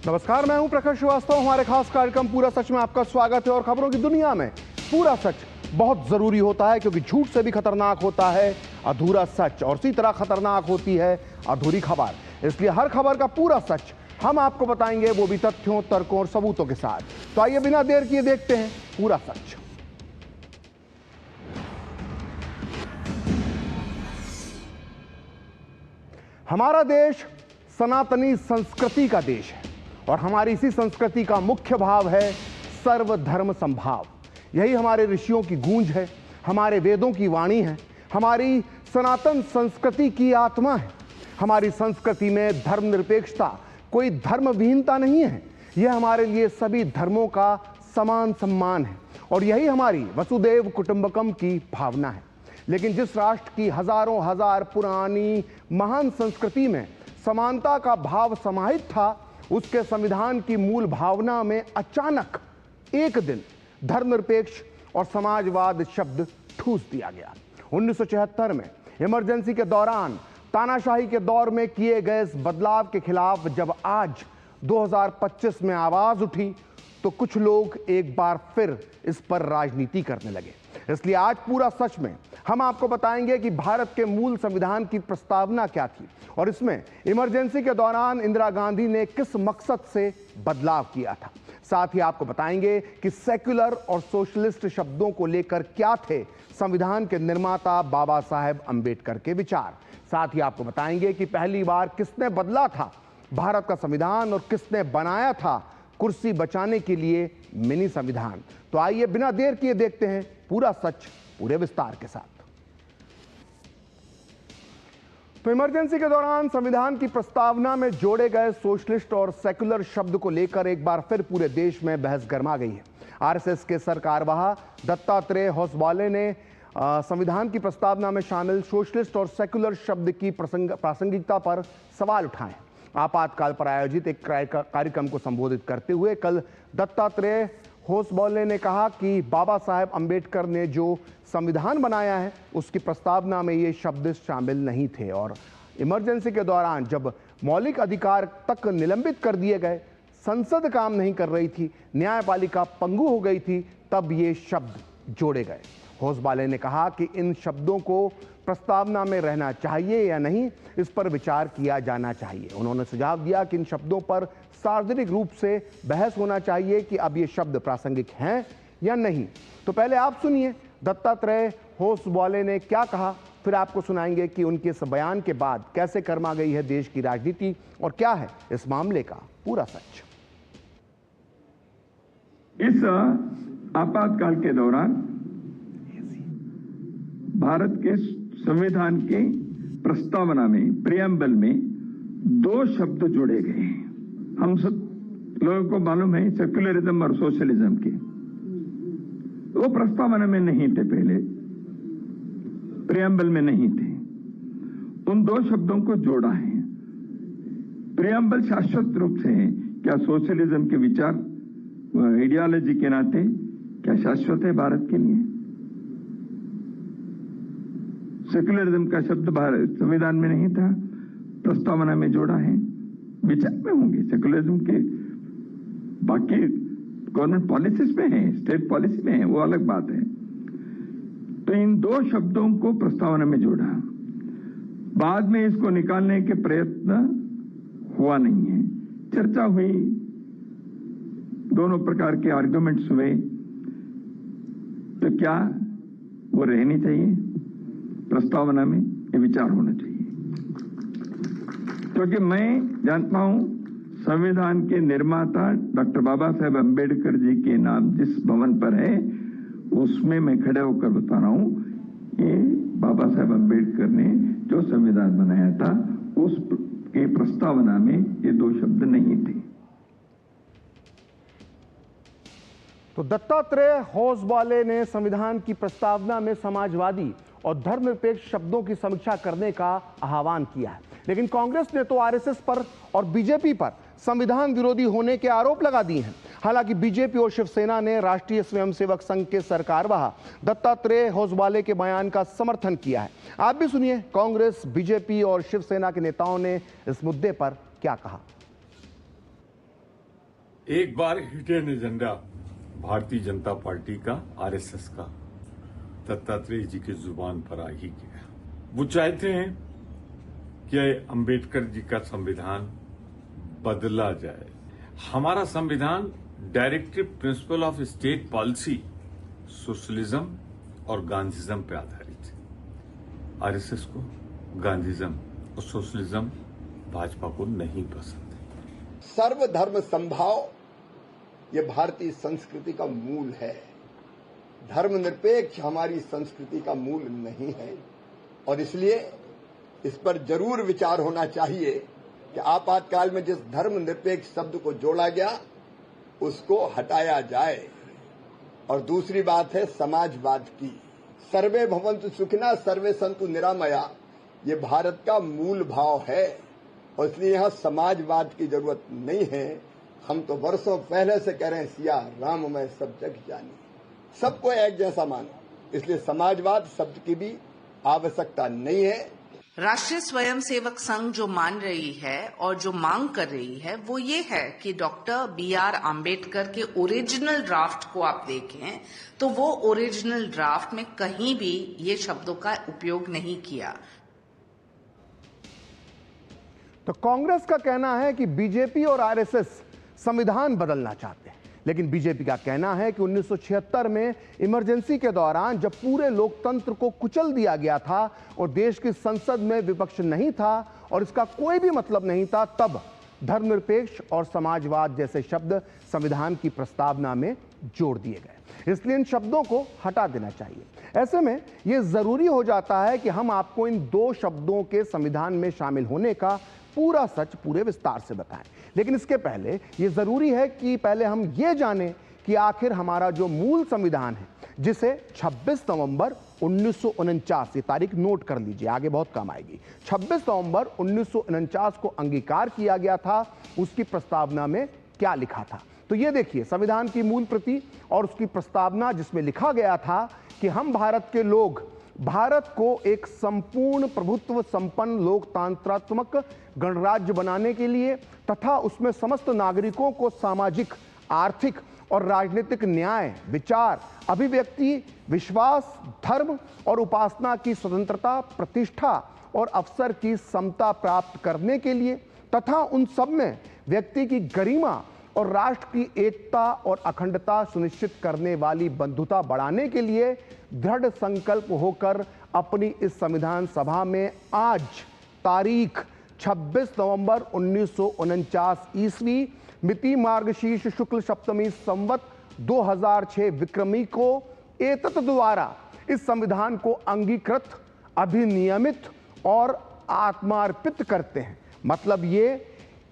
नमस्कार, मैं हूं प्रखर श्रीवास्तव। हमारे खास कार्यक्रम पूरा सच में आपका स्वागत है। और खबरों की दुनिया में पूरा सच बहुत जरूरी होता है, क्योंकि झूठ से भी खतरनाक होता है अधूरा सच, और इसी तरह खतरनाक होती है अधूरी खबर। इसलिए हर खबर का पूरा सच हम आपको बताएंगे, वो भी तथ्यों, तर्कों और सबूतों के साथ। तो आइए बिना देर किए देखते हैं पूरा सच। हमारा देश सनातनी संस्कृति का देश है, और हमारी इसी संस्कृति का मुख्य भाव है सर्वधर्म समभाव। यही हमारे ऋषियों की गूंज है, हमारे वेदों की वाणी है, हमारी सनातन संस्कृति की आत्मा है। हमारी संस्कृति में धर्मनिरपेक्षता, कोई धर्मविहीनता नहीं है। यह हमारे लिए सभी धर्मों का समान सम्मान है, और यही हमारी वसुदेव कुटुंबकम की भावना है। लेकिन जिस राष्ट्र की हजारों हजार पुरानी महान संस्कृति में समानता का भाव समाहित था, उसके संविधान की मूल भावना में अचानक एक दिन धर्मनिरपेक्ष और समाजवाद शब्द ठूस दिया गया। 1974 में इमरजेंसी के दौरान तानाशाही के दौर में किए गए इस बदलाव के खिलाफ जब आज 2025 में आवाज उठी, तो कुछ लोग एक बार फिर इस पर राजनीति करने लगे। इसलिए आज पूरा सच में हम आपको बताएंगे कि भारत के मूल संविधान की प्रस्तावना क्या थी, और इसमें इमरजेंसी के दौरान इंदिरा गांधी ने किस मकसद से बदलाव किया था। साथ ही आपको बताएंगे कि सेक्युलर और सोशलिस्ट शब्दों को लेकर क्या थे संविधान के निर्माता बाबा साहेब अंबेडकर के विचार। साथ ही आपको बताएंगे कि पहली बार किसने बदला था भारत का संविधान, और किसने बनाया था कुर्सी बचाने के लिए मिनी संविधान। तो आइए बिना देर किए देखते हैं पूरा सच पूरे विस्तार के साथ। तो इमरजेंसी के दौरान संविधान की प्रस्तावना में जोड़े गए सोशलिस्ट और सेक्युलर शब्द को लेकर एक बार फिर पूरे देश में बहस गर्मा गई है। आरएसएस के सरकारवाह दत्तात्रेय होसबले ने संविधान की प्रस्तावना में शामिल सोशलिस्ट और सेक्युलर शब्द की प्रासंगिकता पर सवाल उठाए। आपातकाल पर आयोजित एक कार्यक्रम को संबोधित करते हुए कल दत्तात्रेय होसबले ने कहा कि बाबा साहेब अंबेडकर ने जो संविधान बनाया है, उसकी प्रस्तावना में ये शब्द शामिल नहीं थे, और इमरजेंसी के दौरान जब मौलिक अधिकार तक निलंबित कर दिए गए, संसद काम नहीं कर रही थी, न्यायपालिका पंगु हो गई थी, तब ये शब्द जोड़े गए। होसबले ने कहा कि इन शब्दों को प्रस्तावना में रहना चाहिए या नहीं, इस पर विचार किया जाना चाहिए। उन्होंने सुझाव दिया कि इन शब्दों पर सार्वजनिक रूप से बहस होना चाहिए कि अब ये शब्द प्रासंगिक हैं या नहीं। तो पहले आप सुनिए दत्तात्रेय होसबले ने क्या कहा, फिर आपको सुनाएंगे कि उनके इस बयान के बाद कैसे गर्मा गई है देश की राजनीति, और क्या है इस मामले का पूरा सच। इस आपातकाल के दौरान भारत के संविधान के प्रस्तावना में, प्रियम्बल में 2 शब्द जोड़े गए हैं। हम सब लोगों को मालूम है सेक्युलरिज्म और सोशलिज्म के, वो प्रस्तावना में नहीं थे, पहले प्रियम्बल में नहीं थे। उन 2 शब्दों को जोड़ा है। प्रियम्बल शाश्वत रूप से है। क्या सोशलिज्म के विचार आइडियोलॉजी के नाते क्या शाश्वत है भारत के लिए? सेक्युलरिज्म का शब्द भारत संविधान में नहीं था, प्रस्तावना में जोड़ा है। विचार में होंगे सेक्युलरिज्म के, बाकी गवर्नमेंट पॉलिसीज में है, स्टेट पॉलिसी में है, वो अलग बात है। तो इन 2 शब्दों को प्रस्तावना में जोड़ा। बाद में इसको निकालने के प्रयत्न हुआ नहीं है। चर्चा हुई, दोनों प्रकार के आर्गुमेंट्स हुए, तो क्या वो रहनी चाहिए प्रस्तावना में? ये विचार होना चाहिए, क्योंकि मैं जानता हूं संविधान के निर्माता डॉक्टर बाबा साहेब अंबेडकर जी के नाम जिस भवन पर है, उसमें मैं खड़े होकर बता रहा हूं, ये बाबा साहेब अंबेडकर ने जो संविधान बनाया था, उसके प्रस्तावना में ये 2 शब्द नहीं थे। तो दत्तात्रेय होसबले ने संविधान की प्रस्तावना में समाजवादी और धर्मनिरपेक्ष शब्दों की समीक्षा करने का आह्वान किया है। लेकिन कांग्रेस ने तो आरएसएस पर और बीजेपी पर संविधान विरोधी होने के आरोप लगा दिए हैं। हालांकि बीजेपी और शिवसेना ने राष्ट्रीय स्वयंसेवक संघ के सरकारवाह दत्तात्रेय होसबले के बयान का समर्थन किया है। आप भी सुनिए कांग्रेस, बीजेपी और शिवसेना के नेताओं ने इस मुद्दे पर क्या कहा। एक बार hidden agenda Bharatiya Janata party का, आरएसएस का, दत्तात्रेय जी की जुबान पर आ ही गया। वो चाहते हैं कि अंबेडकर जी का संविधान बदला जाए। हमारा संविधान directive principle of state policy socialism और गांधीज्म पे आधारित है। आरएसएस को गांधीज्म और सोशलिज्म, भाजपा को नहीं पसंद है। सर्वधर्म समभाव ये भारतीय संस्कृति का मूल है। धर्मनिरपेक्ष हमारी संस्कृति का मूल नहीं है और इसलिए इस पर जरूर विचार होना चाहिए कि आपातकाल में जिस धर्मनिरपेक्ष शब्द को जोड़ा गया उसको हटाया जाए। और दूसरी बात है समाजवाद की। सर्वे भवन्तु सुखिनः सर्वे सन्तु निरामया, ये भारत का मूल भाव है और इसलिए यहां समाजवाद की जरूरत नहीं है। हम तो वर्षों पहले से कह रहे हैं सिया राम मैं सब जग जानी, सबको एक जैसा मानो, इसलिए समाजवाद शब्द की भी आवश्यकता नहीं है। राष्ट्रीय स्वयंसेवक संघ जो मान रही है और जो मांग कर रही है वो ये है कि डॉक्टर B.R. आम्बेडकर के ओरिजिनल ड्राफ्ट को आप देखें तो वो ओरिजिनल ड्राफ्ट में कहीं भी ये शब्दों का उपयोग नहीं किया। तो कांग्रेस का कहना है कि बीजेपी और आरएसएस संविधान बदलना चाहते हैं, लेकिन बीजेपी का कहना है कि 1976 में इमरजेंसी के दौरान जब पूरे लोकतंत्र को कुचल दिया गया था और देश की संसद में विपक्ष नहीं था और इसका कोई भी मतलब नहीं था, तब धर्मनिरपेक्ष और समाजवाद जैसे शब्द संविधान की प्रस्तावना में जोड़ दिए गए। इसलिए इन शब्दों को हटा देना चाहिए। ऐसे में यह जरूरी हो जाता है कि हम आपको इन दो शब्दों के संविधान में शामिल होने का पूरा सच पूरे विस्तार से बताएं। लेकिन इसके पहले यह जरूरी है कि पहले हम ये जानें कि आखिर हमारा जो मूल संविधान है, जिसे 26 नवंबर 1949, ये तारीख नोट कर लीजिए, आगे बहुत काम आएगी, 26 नवंबर 1949 को अंगीकार किया गया था, उसकी प्रस्तावना में क्या लिखा था। तो ये देखिए संविधान की मूल प्रति और उसकी प्रस्तावना, जिसमें लिखा गया था कि हम भारत के लोग भारत को एक संपूर्ण प्रभुत्व संपन्न लोकतांत्रात्मक गणराज्य बनाने के लिए तथा उसमें समस्त नागरिकों को सामाजिक, आर्थिक और राजनीतिक न्याय, विचार, अभिव्यक्ति, विश्वास, धर्म और उपासना की स्वतंत्रता, प्रतिष्ठा और अवसर की समता प्राप्त करने के लिए तथा उन सब में व्यक्ति की गरिमा और राष्ट्र की एकता और अखंडता सुनिश्चित करने वाली बंधुता बढ़ाने के लिए दृढ़ संकल्प होकर अपनी इस संविधान सभा में आज तारीख 26 नवंबर 1949 ईस्वी मिति मार्गशीर्ष शुक्ल सप्तमी संवत 2006 विक्रमी को एतत् द्वारा इस संविधान को अंगीकृत, अधिनियमित और आत्मार्पित करते हैं। मतलब ये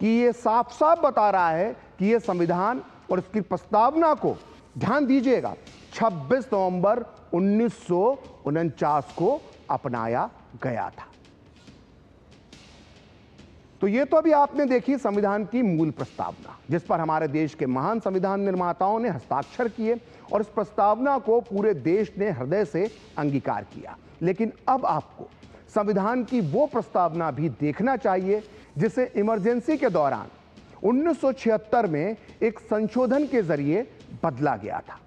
कि ये साफ साफ बता रहा है कि ये संविधान और इसकी प्रस्तावना को, ध्यान दीजिएगा, 26 नवंबर 1949 को अपनाया गया था। तो ये तो अभी आपने देखी संविधान की मूल प्रस्तावना, जिस पर हमारे देश के महान संविधान निर्माताओं ने हस्ताक्षर किए और इस प्रस्तावना को पूरे देश ने हृदय से अंगीकार किया। लेकिन अब आपको संविधान की वो प्रस्तावना भी देखना चाहिए जिसे इमरजेंसी के दौरान 1976 में एक संशोधन के जरिए बदला गया था।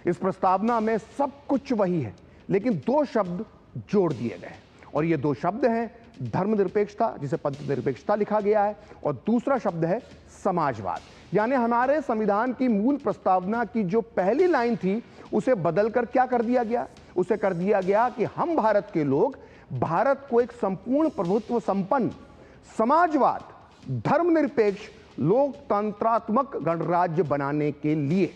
इस प्रस्तावना में सब कुछ वही है, लेकिन दो शब्द जोड़ दिए गए और ये दो शब्द हैं धर्मनिरपेक्षता, जिसे पंथ निरपेक्षता लिखा गया है, और दूसरा शब्द है समाजवाद। यानी हमारे संविधान की मूल प्रस्तावना की जो पहली लाइन थी उसे बदलकर क्या कर दिया गया, उसे कर दिया गया कि हम भारत के लोग भारत को एक संपूर्ण प्रभुत्व संपन्न समाजवाद, धर्मनिरपेक्ष, लोकतंत्रात्मक गणराज्य बनाने के लिए।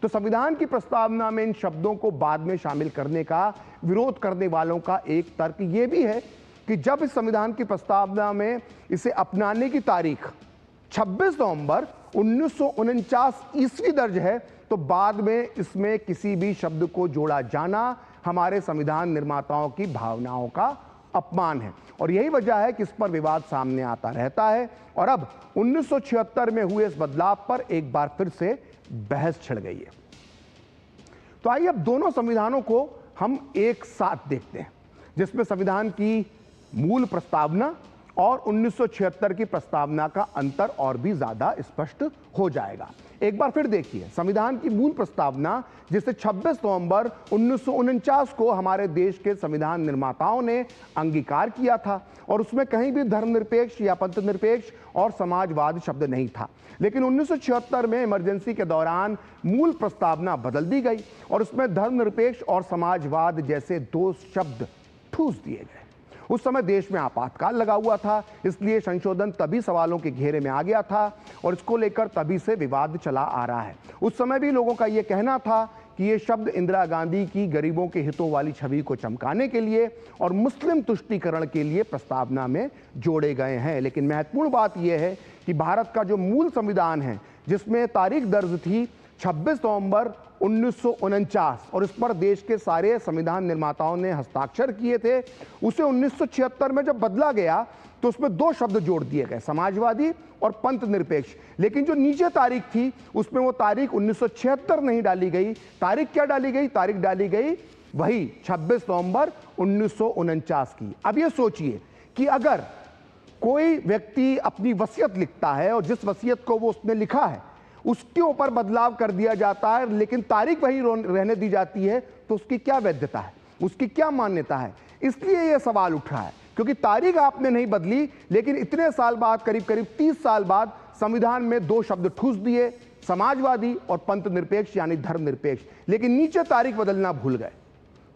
तो संविधान की प्रस्तावना में इन शब्दों को बाद में शामिल करने का विरोध करने वालों का एक तर्क यह भी है कि जब इस संविधान की प्रस्तावना में इसे अपनाने की तारीख 26 नवंबर 1949 ईस्वी दर्ज है, तो बाद में इसमें किसी भी शब्द को जोड़ा जाना हमारे संविधान निर्माताओं की भावनाओं का अपमान है और यही वजह है कि इस पर विवाद सामने आता रहता है। और अब 1976 में हुए इस बदलाव पर एक बार फिर से बहस छिड़ गई है। तो आइए अब दोनों संविधानों को हम एक साथ देखते हैं, जिसमें संविधान की मूल प्रस्तावना और 1976 की प्रस्तावना का अंतर और भी ज्यादा स्पष्ट हो जाएगा। एक बार फिर देखिए, संविधान की मूल प्रस्तावना जिसे 26 नवंबर 1949 को हमारे देश के संविधान निर्माताओं ने अंगीकार किया था, और उसमें कहीं भी धर्मनिरपेक्ष या पंथनिरपेक्ष और समाजवाद शब्द नहीं था। लेकिन 1976 में इमरजेंसी के दौरान मूल प्रस्तावना बदल दी गई और उसमें धर्मनिरपेक्ष और समाजवाद जैसे दो शब्द ठूस दिए गए। उस समय देश में आपातकाल लगा हुआ था, इसलिए संशोधन तभी सवालों के घेरे में आ गया था और इसको लेकर तभी से विवाद चला आ रहा है। उस समय भी लोगों का यह कहना था कि ये शब्द इंदिरा गांधी की गरीबों के हितों वाली छवि को चमकाने के लिए और मुस्लिम तुष्टीकरण के लिए प्रस्तावना में जोड़े गए हैं। लेकिन महत्वपूर्ण बात यह है कि भारत का जो मूल संविधान है, जिसमें तारीख दर्ज थी 26 नवंबर 1949 और इस पर देश के सारे संविधान निर्माताओं ने हस्ताक्षर किए थे, उसे 1976 में जब बदला गया तो उसमें दो शब्द जोड़ दिए गए, समाजवादी और पंथ निरपेक्ष। लेकिन जो नीचे तारीख थी उसमें वो तारीख 1976 नहीं डाली गई। तारीख क्या डाली गई? तारीख डाली गई वही 26 नवंबर 1949 की। अब ये सोचिए कि अगर कोई व्यक्ति अपनी वसीयत लिखता है और जिस वसीयत को वो उसने लिखा है उसके ऊपर बदलाव कर दिया जाता है, लेकिन तारीख वही रहने दी जाती है, तो उसकी क्या वैधता है, उसकी क्या मान्यता है? इसलिए यह सवाल उठ रहा है, क्योंकि तारीख आपने नहीं बदली, लेकिन इतने साल बाद, करीब करीब 30 साल बाद संविधान में दो शब्द ठूस दिए, समाजवादी और पंथ निरपेक्ष यानी धर्मनिरपेक्ष, लेकिन नीचे तारीख बदलना भूल गए।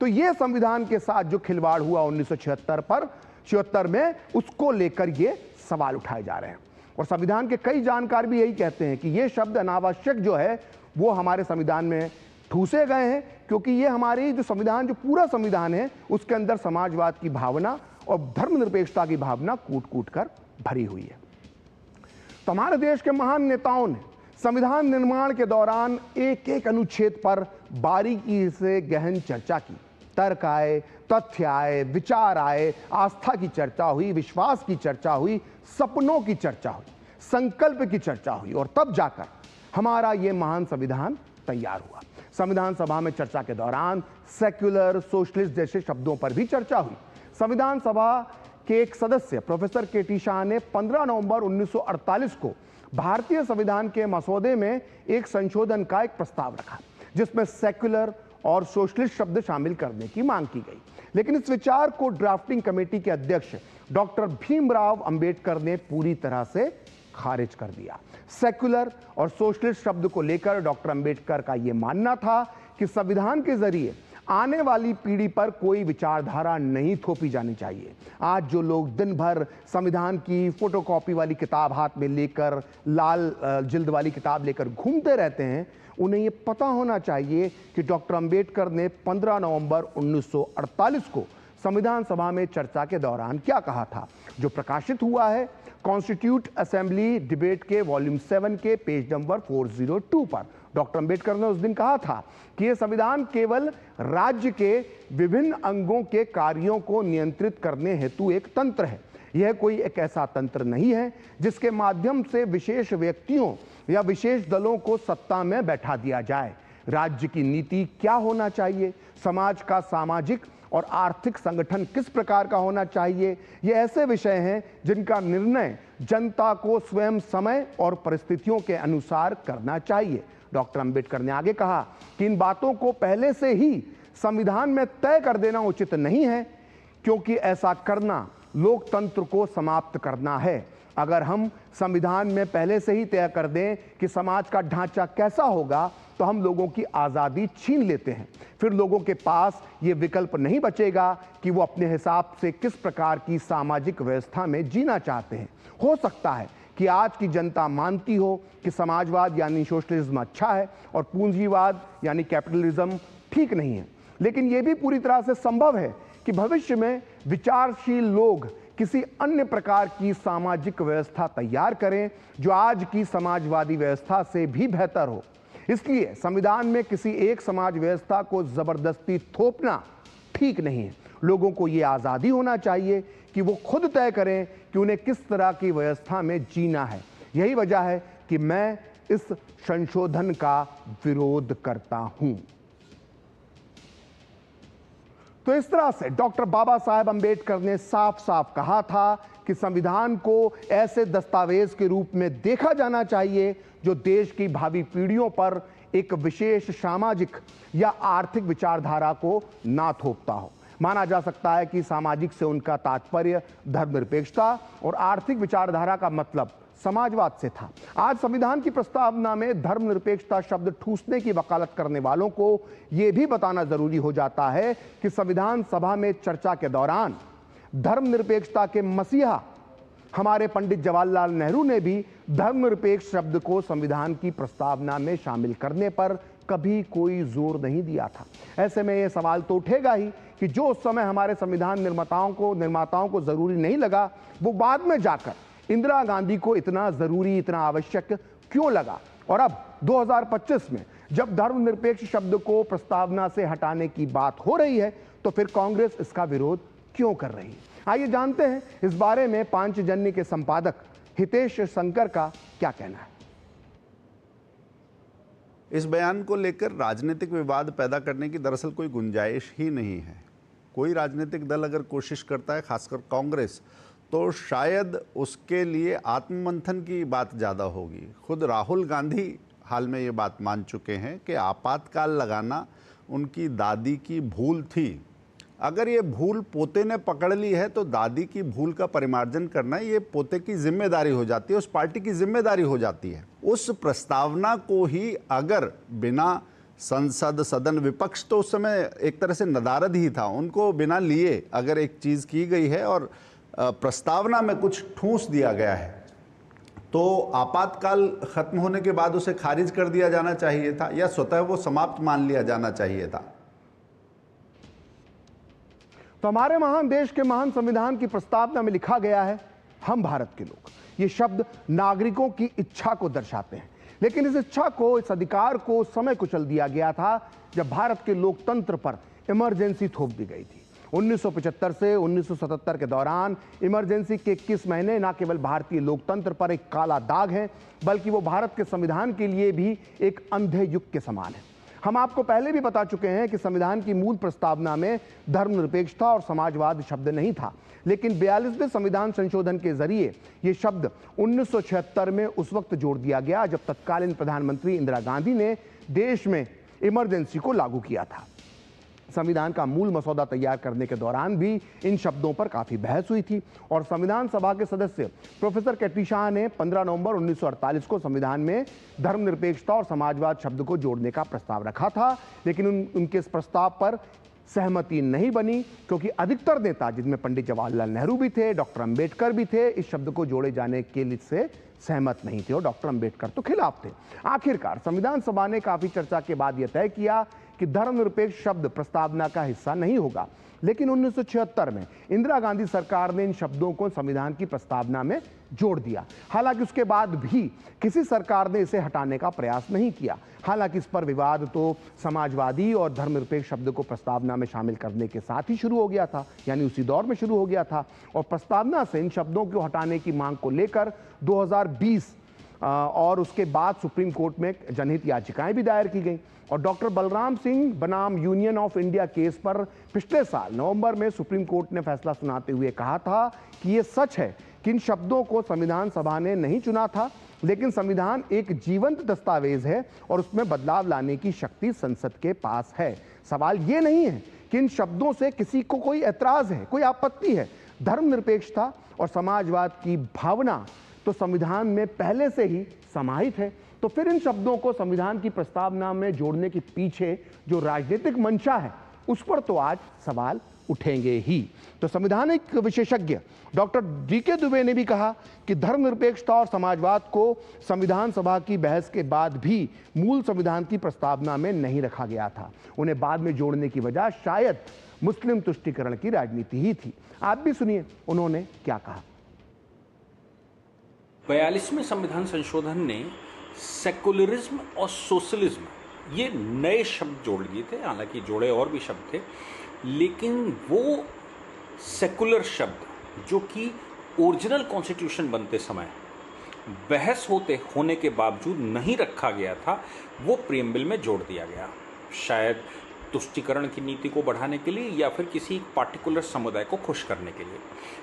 तो यह संविधान के साथ जो खिलवाड़ हुआ 1976 में, उसको लेकर ये सवाल उठाए जा रहे हैं। और संविधान के कई जानकार भी यही कहते हैं कि ये शब्द अनावश्यक जो है वो हमारे संविधान में ठूसे गए हैं, क्योंकि ये हमारी जो संविधान, जो पूरा संविधान है, उसके अंदर समाजवाद की भावना और धर्मनिरपेक्षता की भावना कूट कूट कर भरी हुई है। तो हमारे देश के महान नेताओं ने संविधान निर्माण के दौरान एक एक अनुच्छेद पर बारीकी से गहन चर्चा की। तर्क आए, तथ्य आए, विचार आए, आस्था की चर्चा हुई, विश्वास की चर्चा हुई, सपनों की चर्चा हुई, संकल्प की चर्चा हुई, और तब जाकर हमारा यह महान संविधान तैयार हुआ। संविधान सभा में चर्चा के दौरान सेक्युलर, सोशलिस्ट जैसे शब्दों पर भी चर्चा हुई। संविधान सभा के एक सदस्य प्रोफेसर के.टी. शाह ने 15 नवंबर 1948 को भारतीय संविधान के मसौदे में एक संशोधन का एक प्रस्ताव रखा, जिसमें सेक्युलर और सोशलिस्ट शब्द शामिल करने की मांग की गई। लेकिन इस विचार को ड्राफ्टिंग कमेटी के अध्यक्ष डॉक्टर भीमराव अंबेडकर ने पूरी तरह से खारिज कर दिया। सेक्युलर और सोशलिस्ट शब्द को लेकर डॉक्टर अंबेडकर का यह मानना था कि संविधान के जरिए आने वाली पीढ़ी पर कोई विचारधारा नहीं थोपी जानी चाहिए। आज जो लोग दिन भर संविधान की फोटोकॉपी वाली किताब हाथ में लेकर, लाल जिल्द वाली किताब लेकर घूमते रहते हैं, उन्हें ये पता होना चाहिए कि डॉक्टर अंबेडकर ने 15 नवंबर 1948 को संविधान सभा में चर्चा के दौरान क्या कहा था, जो प्रकाशित हुआ है कॉन्स्टिट्यूट असेंबली डिबेट के वॉल्यूम 7 के पेज नंबर 402 पर। डॉक्टर अंबेडकर ने उस दिन कहा था कि यह संविधान केवल राज्य के विभिन्न अंगों के कार्यों को नियंत्रित करने हेतु एक तंत्र है। यह कोई एक ऐसा तंत्र नहीं है जिसके माध्यम से विशेष व्यक्तियों या विशेष दलों को सत्ता में बैठा दिया जाए। राज्य की नीति क्या होना चाहिए, समाज का सामाजिक और आर्थिक संगठन किस प्रकार का होना चाहिए, ये ऐसे विषय हैं जिनका निर्णय जनता को स्वयं समय और परिस्थितियों के अनुसार करना चाहिए। डॉक्टर अंबेडकर ने आगे कहा कि इन बातों को पहले से ही संविधान में तय कर देना उचित नहीं है, क्योंकि ऐसा करना लोकतंत्र को समाप्त करना है। अगर हम संविधान में पहले से ही तय कर दें कि समाज का ढांचा कैसा होगा, तो हम लोगों की आज़ादी छीन लेते हैं। फिर लोगों के पास ये विकल्प नहीं बचेगा कि वो अपने हिसाब से किस प्रकार की सामाजिक व्यवस्था में जीना चाहते हैं। हो सकता है कि आज की जनता मानती हो कि समाजवाद यानी सोशलिज्म अच्छा है और पूंजीवाद यानी कैपिटलिज्म ठीक नहीं है, लेकिन यह भी पूरी तरह से संभव है कि भविष्य में विचारशील लोग किसी अन्य प्रकार की सामाजिक व्यवस्था तैयार करें जो आज की समाजवादी व्यवस्था से भी बेहतर हो। इसलिए संविधान में किसी एक समाज व्यवस्था को जबरदस्ती थोपना ठीक नहीं है। लोगों को यह आज़ादी होना चाहिए कि वो खुद तय करें कि उन्हें किस तरह की व्यवस्था में जीना है। यही वजह है कि मैं इस संशोधन का विरोध करता हूं। तो इस तरह से डॉक्टर बाबा साहेब अंबेडकर ने साफ साफ कहा था कि संविधान को ऐसे दस्तावेज के रूप में देखा जाना चाहिए जो देश की भावी पीढ़ियों पर एक विशेष सामाजिक या आर्थिक विचारधारा को ना थोपता हो। माना जा सकता है कि सामाजिक से उनका तात्पर्य धर्मनिरपेक्षता और आर्थिक विचारधारा का मतलब समाजवाद से था। आज संविधान की प्रस्तावना में धर्मनिरपेक्षता शब्द ठूसने की वकालत करने वालों को यह भी बताना जरूरी हो जाता है कि संविधान सभा में चर्चा के दौरान धर्मनिरपेक्षता के मसीहा हमारे पंडित जवाहरलाल नेहरू ने भी धर्मनिरपेक्ष शब्द को संविधान की प्रस्तावना में शामिल करने पर कभी कोई जोर नहीं दिया था। ऐसे में यह सवाल तो उठेगा ही कि जो उस समय हमारे संविधान निर्माताओं को जरूरी नहीं लगा, वो बाद में जाकर इंदिरा गांधी को इतना जरूरी, इतना आवश्यक क्यों लगा। और अब 2025 में जब धर्मनिरपेक्ष शब्द को प्रस्तावना से हटाने की बात हो रही है, तो फिर कांग्रेस इसका विरोध क्यों कर रही है। आइए जानते हैं इस बारे में पांचजन्य के संपादक हितेश शंकर का क्या कहना है। इस बयान को लेकर राजनीतिक विवाद पैदा करने की दरअसल कोई गुंजाइश ही नहीं है। कोई राजनीतिक दल अगर कोशिश करता है, खासकर कांग्रेस, तो शायद उसके लिए आत्ममंथन की बात ज़्यादा होगी। खुद राहुल गांधी हाल में ये बात मान चुके हैं कि आपातकाल लगाना उनकी दादी की भूल थी। अगर ये भूल पोते ने पकड़ ली है तो दादी की भूल का परिमार्जन करना ये पोते की जिम्मेदारी हो जाती है, उस पार्टी की जिम्मेदारी हो जाती है। उस प्रस्तावना को ही अगर बिना संसद, सदन, विपक्ष तो उस समय एक तरह से नदारद ही था, उनको बिना लिए अगर एक चीज़ की गई है और प्रस्तावना में कुछ ठूंस दिया गया है, तो आपातकाल खत्म होने के बाद उसे खारिज कर दिया जाना चाहिए था या स्वतः वो समाप्त मान लिया जाना चाहिए था। तो हमारे महान देश के महान संविधान की प्रस्तावना में लिखा गया है, हम भारत के लोग। ये शब्द नागरिकों की इच्छा को दर्शाते हैं, लेकिन इस इच्छा को, इस अधिकार को समय कुचल दिया गया था जब भारत के लोकतंत्र पर इमरजेंसी थोप दी गई थी। 1975 से 1977 के दौरान इमरजेंसी के 21 महीने न केवल भारतीय लोकतंत्र पर एक काला दाग है, बल्कि वो भारत के संविधान के लिए भी एक अंधे युग के समान है। हम आपको पहले भी बता चुके हैं कि संविधान की मूल प्रस्तावना में धर्मनिरपेक्षता और समाजवाद शब्द नहीं था, लेकिन 42वें संविधान संशोधन के जरिए यह शब्द 1976 में उस वक्त जोड़ दिया गया जब तत्कालीन प्रधानमंत्री इंदिरा गांधी ने देश में इमरजेंसी को लागू किया था। संविधान का मूल मसौदा तैयार करने के दौरान भी इन शब्दों पर काफी बहस हुई थी और संविधान सभा के सदस्य प्रोफेसर केटी शाह ने 15 नवंबर 1948 को संविधान में धर्मनिरपेक्षता और समाजवाद शब्द को जोड़ने का प्रस्ताव रखा था, लेकिन उनके इस प्रस्ताव पर सहमति नहीं बनी क्योंकि अधिकतर नेता, जिनमें पंडित जवाहरलाल नेहरू भी थे, डॉक्टर अंबेडकर भी थे, इस शब्द को जोड़े जाने के लिए से सहमत नहीं थे और डॉक्टर अंबेडकर तो खिलाफ थे। आखिरकार संविधान सभा ने काफी चर्चा के बाद यह तय किया कि धर्मनिरपेक्ष शब्द प्रस्तावना का हिस्सा नहीं होगा, लेकिन 1976 में इंदिरा गांधी सरकार ने इन शब्दों को संविधान की प्रस्तावना में जोड़ दिया। हालांकि उसके बाद भी किसी सरकार ने इसे हटाने का प्रयास नहीं किया। हालांकि इस पर विवाद तो समाजवादी और धर्मनिरपेक्ष शब्द को प्रस्तावना में शामिल करने के साथ ही शुरू हो गया था, यानी उसी दौर में शुरू हो गया था और प्रस्तावना से इन शब्दों को हटाने की मांग को लेकर 2020 और उसके बाद सुप्रीम कोर्ट में जनहित याचिकाएं भी दायर की गई और डॉक्टर बलराम सिंह बनाम यूनियन ऑफ इंडिया केस पर पिछले साल नवंबर में सुप्रीम कोर्ट ने फैसला सुनाते हुए कहा था कि यह सच है कि इन शब्दों को संविधान सभा ने नहीं चुना था, लेकिन संविधान एक जीवंत दस्तावेज है और उसमें बदलाव लाने की शक्ति संसद के पास है। सवाल यह नहीं है कि इन शब्दों से किसी को कोई ऐतराज है, कोई आपत्ति है। धर्मनिरपेक्षता और समाजवाद की भावना तो संविधान में पहले से ही समाहित है, तो फिर इन शब्दों को संविधान की प्रस्तावना में जोड़ने के पीछे जो राजनीतिक मंशा है उस पर तो आज सवाल उठेंगे ही। तो संवैधानिक विशेषज्ञ डॉक्टर डीके दुबे ने भी कहा कि धर्मनिरपेक्षता और समाजवाद को संविधान सभा की बहस के बाद भी मूल संविधान की प्रस्तावना में नहीं रखा गया था। उन्हें बाद में जोड़ने की वजह शायद मुस्लिम तुष्टीकरण की राजनीति ही थी। आप भी सुनिए उन्होंने क्या कहा। 42वें संविधान संशोधन ने सेकुलरिज्म और सोशलिज्म ये नए शब्द जोड़ दिए थे, हालांकि जोड़े और भी शब्द थे, लेकिन वो सेकुलर शब्द जो कि ओरिजिनल कॉन्स्टिट्यूशन बनते समय बहस होने के बावजूद नहीं रखा गया था, वो प्रीएम्बल में जोड़ दिया गया। शायद तुष्टीकरण की नीति को बढ़ाने के लिए या फिर किसी पार्टिकुलर समुदाय को खुश करने के लिए।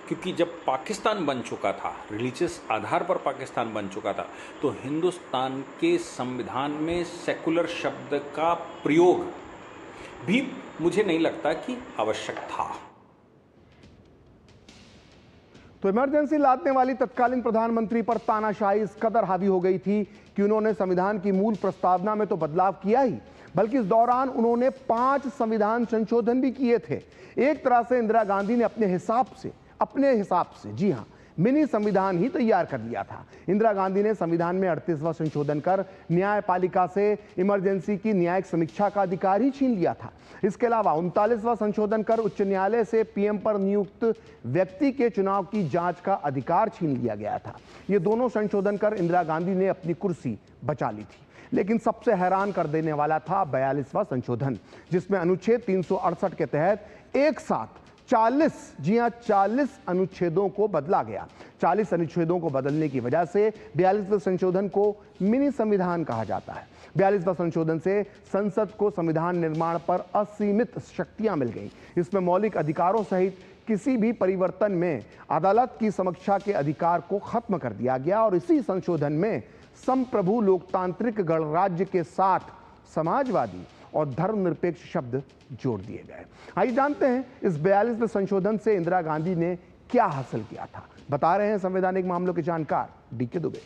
क्योंकि जब पाकिस्तान बन चुका था, रिलीजियस आधार पर पाकिस्तान बन चुका था, तो हिंदुस्तान के संविधान में सेकुलर शब्द का प्रयोग भी मुझे नहीं लगता कि आवश्यक था। तो इमरजेंसी लादने वाली तत्कालीन प्रधानमंत्री पर तानाशाही इस कदर हावी हो गई थी कि उन्होंने संविधान की मूल प्रस्तावना में तो बदलाव किया ही, बल्कि इस दौरान उन्होंने 5 संविधान संशोधन भी किए थे। एक तरह से इंदिरा गांधी ने अपने हिसाब से जी हां, मिनी संविधान ही तैयार कर लिया था। इंदिरा गांधी ने संविधान में 38वां संशोधन कर न्यायपालिका से इमरजेंसी की न्यायिक समीक्षा का अधिकार ही छीन लिया था। इसके अलावा 39वां संशोधन कर उच्च न्यायालय से पीएम पर नियुक्त व्यक्ति के चुनाव की जांच का अधिकार छीन लिया गया था। ये दोनों संशोधन कर इंदिरा गांधी ने अपनी कुर्सी बचा ली थी। लेकिन सबसे हैरान कर देने वाला था 42वां संशोधन, जिसमें अनुच्छेद 368 के तहत एक साथ 40 अनुच्छेदों को बदला गया। 40 अनुच्छेदों को बदलने की वजह से 42वें संशोधन को मिनी संविधान कहा जाता है। 42वें संशोधन से संसद को संविधान निर्माण पर असीमित शक्तियां मिल गई। इसमें मौलिक अधिकारों सहित किसी भी परिवर्तन में अदालत की समीक्षा के अधिकार को खत्म कर दिया गया और इसी संशोधन में संप्रभु लोकतांत्रिक गणराज्य के साथ समाजवादी और धर्मनिरपेक्ष शब्द जोड़ दिए गए। आइए जानते हैं इस 42वें संशोधन से इंदिरा गांधी ने क्या हासिल किया था। बता रहे हैं संवैधानिक मामलों के जानकार डीके दुबे।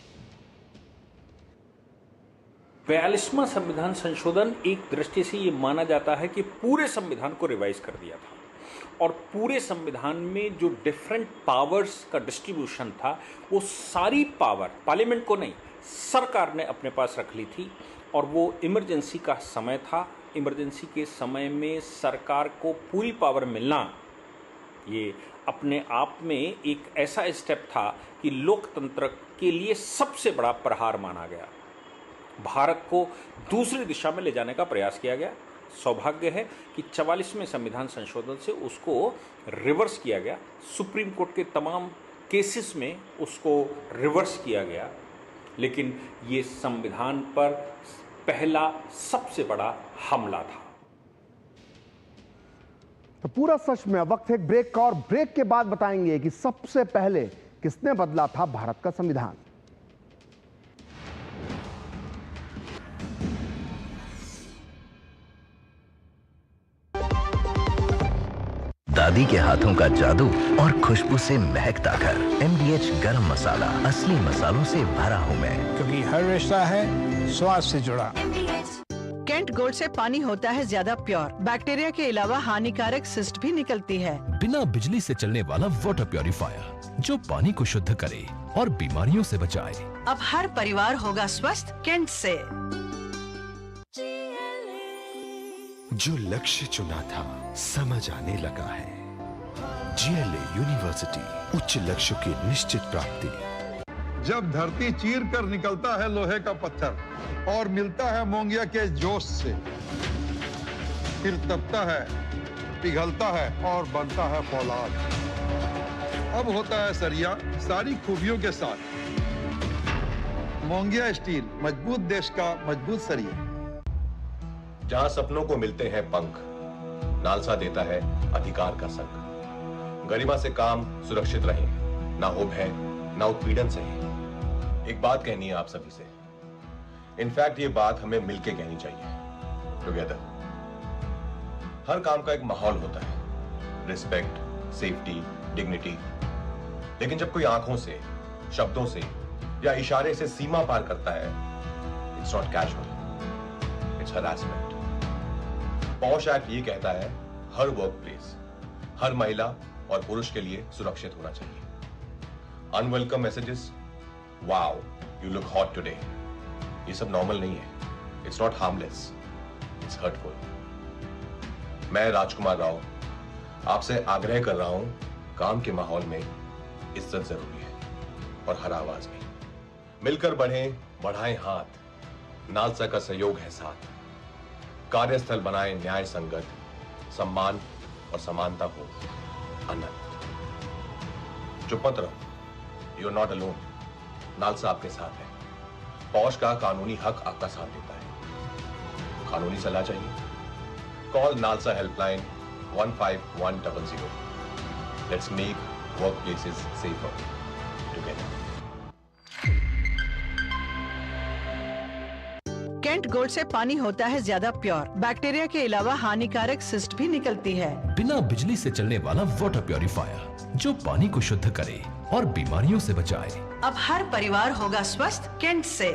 42वां संविधान संशोधन एक दृष्टि से ये माना जाता है कि पूरे संविधान को रिवाइज कर दिया था और पूरे संविधान में जो डिफरेंट पावर्स का डिस्ट्रीब्यूशन था, वो सारी पावर पार्लियामेंट को नहीं, सरकार ने अपने पास रख ली थी। और वो इमरजेंसी का समय था। इमरजेंसी के समय में सरकार को पूरी पावर मिलना, ये अपने आप में एक ऐसा स्टेप था कि लोकतंत्र के लिए सबसे बड़ा प्रहार माना गया। भारत को दूसरी दिशा में ले जाने का प्रयास किया गया। सौभाग्य है कि 44वें संविधान संशोधन से उसको रिवर्स किया गया। सुप्रीम कोर्ट के तमाम केसेस में उसको रिवर्स किया गया, लेकिन ये संविधान पर पहला सबसे बड़ा हमला था। तो पूरा सच में वक्त है एक ब्रेक का, और ब्रेक के बाद बताएंगे कि सबसे पहले किसने बदला था भारत का संविधान। दादी के हाथों का जादू और खुशबू से महकता घर। MDH गरम मसाला, असली मसालों से भरा हूँ मैं, क्योंकि हर रिश्ता है स्वाद से जुड़ा। कैंट गोल्ड से पानी होता है ज्यादा प्योर। बैक्टीरिया के अलावा हानिकारक सिस्ट भी निकलती है। बिना बिजली से चलने वाला वाटर प्योरीफायर जो पानी को शुद्ध करे और बीमारियों से बचाए। अब हर परिवार होगा स्वस्थ कैंट से। जो लक्ष्य चुना था समझ आने लगा है। GLA यूनिवर्सिटी, उच्च लक्ष्य की निश्चित प्राप्ति। जब धरती चीर कर निकलता है लोहे का पत्थर और मिलता है मोंगिया के जोश से, फिर तपता है, पिघलता है और बनता है फौलाद। अब होता है सरिया सारी खूबियों के साथ। मोंगिया स्टील, मजबूत देश का मजबूत सरिया। जहां सपनों को मिलते हैं पंख, नालसा देता है अधिकार का संग। गरिमा से काम सुरक्षित रहे, ना हो भय ना उत्पीड़न सहे। एक बात कहनी है आप सभी से, इनफैक्ट ये बात हमें मिलके कहनी चाहिए, टुगेदर। हर काम का एक माहौल होता है, रिस्पेक्ट, सेफ्टी, डिग्निटी। लेकिन जब कोई आंखों से, शब्दों से या इशारे से सीमा पार करता है, it's not casual, it's harassment. Posh act ये कहता है हर वर्क प्लेस, हर महिला और पुरुष के लिए सुरक्षित होना चाहिए। Unwelcome messages, wow you look hot today, ये सब नॉर्मल नहीं है। It's not harmless, it's hurtful. मैं राजकुमार राव आपसे आग्रह कर रहा हूं, काम के माहौल में इज्जत जरूरी है और हर आवाज में। मिलकर बढ़ें, बढ़ाएं हाथ, नालसा का सहयोग है साथ। कार्यस्थल बनाए न्याय संगत, सम्मान और समानता हो अनंत। चुप मत रहो, you are not alone. NALSA आपके साथ है। पौष का कानूनी हक आपका साथ देता है। कानूनी सलाह चाहिए, Call NALSA helpline 15100. Let's make workplaces safer together. कैंट गोल्ड से पानी होता है ज्यादा प्योर, बैक्टीरिया के अलावा हानिकारक सिस्ट भी निकलती है। बिना बिजली से चलने वाला वाटर प्योरीफायर जो पानी को शुद्ध करे और बीमारियों से बचाए। अब हर परिवार होगा स्वस्थ कैंट से।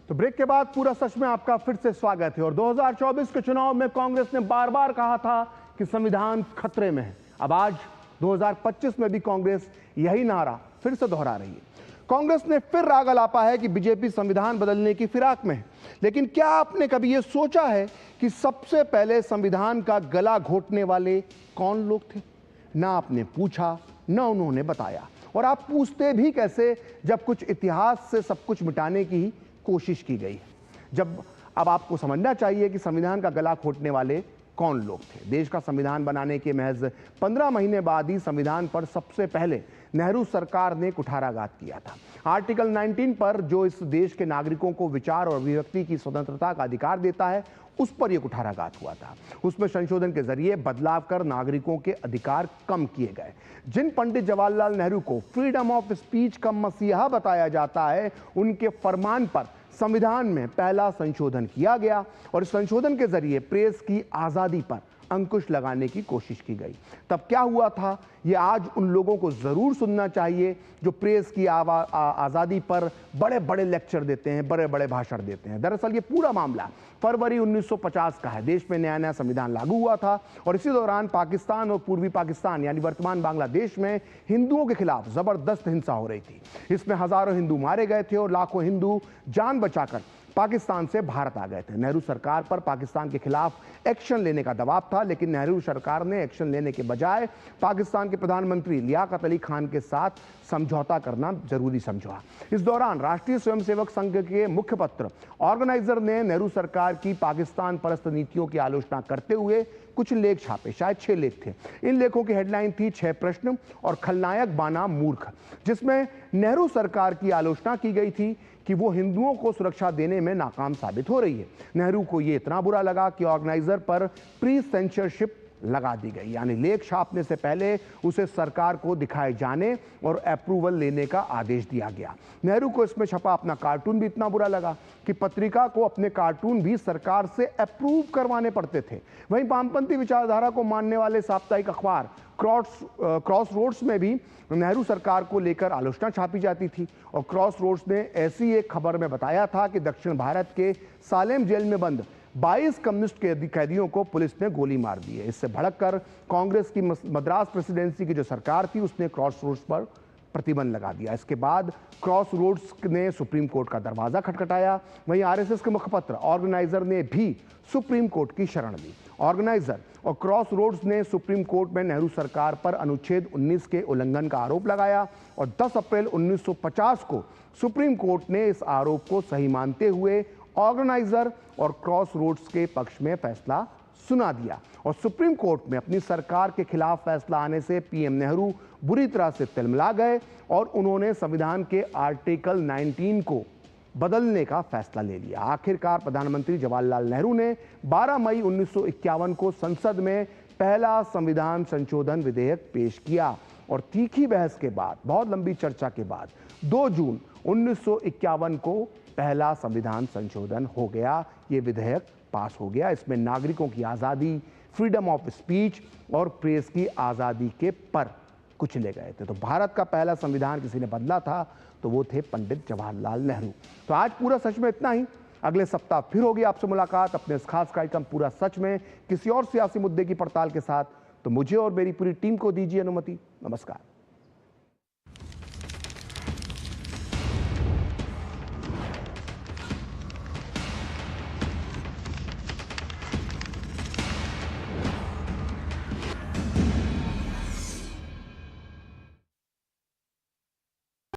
तो ब्रेक के बाद पूरा सच में आपका फिर से स्वागत है। और 2024 के चुनाव में कांग्रेस ने बार बार कहा था कि संविधान खतरे में है। अब आज 2025 में भी कांग्रेस यही नारा फिर से दोहरा रही है। कांग्रेस ने फिर राग अलापा है कि बीजेपी संविधान बदलने की फिराक में है। लेकिन क्या आपने कभी यह सोचा है कि सबसे पहले संविधान का गला घोटने वाले कौन लोग थे? ना आपने पूछा, ना उन्होंने बताया, और आप पूछते भी कैसे जब कुछ इतिहास से सब कुछ मिटाने की ही कोशिश की गई है। अब आपको समझना चाहिए कि संविधान का गला घोटने वाले कौन लोग थे। देश का संविधान बनाने के महज 15 महीने बाद ही संविधान पर सबसे पहले नेहरू सरकार ने कुठाराघात किया था। आर्टिकल 19 पर, जो इस देश के नागरिकों को विचार और अभिव्यक्ति की स्वतंत्रता का अधिकार देता है, उस पर यह कुठाराघात हुआ था। उसमें संशोधन के जरिए बदलाव कर नागरिकों के अधिकार कम किए गए। जिन पंडित जवाहरलाल नेहरू को फ्रीडम ऑफ स्पीच का मसीहा बताया जाता है, उनके फरमान पर संविधान में पहला संशोधन किया गया और इस संशोधन के जरिए प्रेस की आजादी पर अंकुश लगाने की कोशिश की गई। तब क्या हुआ था, ये आज उन लोगों को जरूर सुनना चाहिए जो प्रेस की आजादी पर बड़े बड़े लेक्चर देते हैं, बड़े बड़े भाषण देते हैं। दरअसल ये पूरा मामला फरवरी 1950 का है। देश में नया नया संविधान लागू हुआ था और इसी दौरान पाकिस्तान और पूर्वी पाकिस्तान यानी वर्तमान बांग्लादेश में हिंदुओं के खिलाफ जबरदस्त हिंसा हो रही थी। इसमें हजारों हिंदू मारे गए थे और लाखों हिंदू जान बचाकर पाकिस्तान से भारत आ गए थे। नेहरू सरकार पर पाकिस्तान के खिलाफ एक्शन लेने का दबाव था, लेकिन नेहरू सरकार ने एक्शन लेने के बजाय पाकिस्तान के प्रधानमंत्री लियाकत अली खान के साथ समझौता करना जरूरी समझा। इस दौरान राष्ट्रीय स्वयंसेवक संघ के मुखपत्र ऑर्गेनाइजर ने नेहरू सरकार की पाकिस्तान परस्त नीतियों की आलोचना करते हुए कुछ लेख छापे, शायद 6 लेख थे। इन लेखों की हेडलाइन थी 6 प्रश्न और खलनायक बाना मूर्ख, जिसमें नेहरू सरकार की आलोचना की गई थी कि वो हिंदुओं को सुरक्षा देने में नाकाम साबित हो रही है। नेहरू को ये इतना बुरा लगा कि ऑर्गेनाइजर पर प्री सेंसरशिप लगा दी गई, यानी लेख छापने से पहले उसे सरकार को दिखाए जाने और अप्रूवल लेने का आदेश दिया गया। नेहरू को इसमें छपा अपना कार्टून भी इतना बुरा लगा कि पत्रिका को अपने कार्टून भी सरकार से अप्रूव करवाने पड़ते थे। वहीं वामपंथी विचारधारा को मानने वाले साप्ताहिक अखबार क्रॉस रोड्स में भी नेहरू सरकार को लेकर आलोचना छापी जाती थी और क्रॉस रोड्स ने ऐसी एक खबर में बताया था कि दक्षिण भारत के सालेम जेल में बंद 22 कम्युनिस्ट कैदियों को पुलिस ने गोली मार दी है। इससे भड़ककर कांग्रेस की मद्रास प्रेसिडेंसी की जो सरकार थी, उसने क्रॉस रोड्स पर प्रतिबंध लगा दिया। इसके बाद क्रॉस रोड्स ने सुप्रीम कोर्ट का दरवाजा खटखटाया। वहीं आरएसएस के मुखपत्र ऑर्गेनाइजर ने भी सुप्रीम कोर्ट की शरण ली। ऑर्गेनाइजर और क्रॉस रोड्स ने सुप्रीम कोर्ट में नेहरू सरकार पर अनुच्छेद 19 के उल्लंघन का आरोप लगाया और 10 अप्रैल 1950 को सुप्रीम कोर्ट ने इस आरोप को सही मानते हुए ऑर्गेनाइजर और क्रॉस रोड्स के पक्ष में फैसला सुना दिया। और सुप्रीम कोर्ट में अपनी सरकार के खिलाफ फैसला आने से पीएम नेहरू बुरी तरह से तिलमिला गए और उन्होंने संविधान के आर्टिकल 19 को बदलने का फैसला ले लिया। आखिरकार प्रधानमंत्री जवाहरलाल नेहरू ने 12 मई 1951 को संसद में पहला संविधान संशोधन विधेयक पेश किया और तीखी बहस के बाद, बहुत लंबी चर्चा के बाद 2 जून 1951 को पहला संविधान संशोधन हो गया। ये विधेयक पास हो गया। इसमें नागरिकों की आज़ादी, फ्रीडम ऑफ स्पीच और प्रेस की आज़ादी के पर कुचले गए थे। तो भारत का पहला संविधान किसी ने बदला था तो वो थे पंडित जवाहरलाल नेहरू। तो आज पूरा सच में इतना ही। अगले सप्ताह फिर होगी आपसे मुलाकात अपने इस खास कार्यक्रम पूरा सच में किसी और सियासी मुद्दे की पड़ताल के साथ। तो मुझे और मेरी पूरी टीम को दीजिए अनुमति। नमस्कार।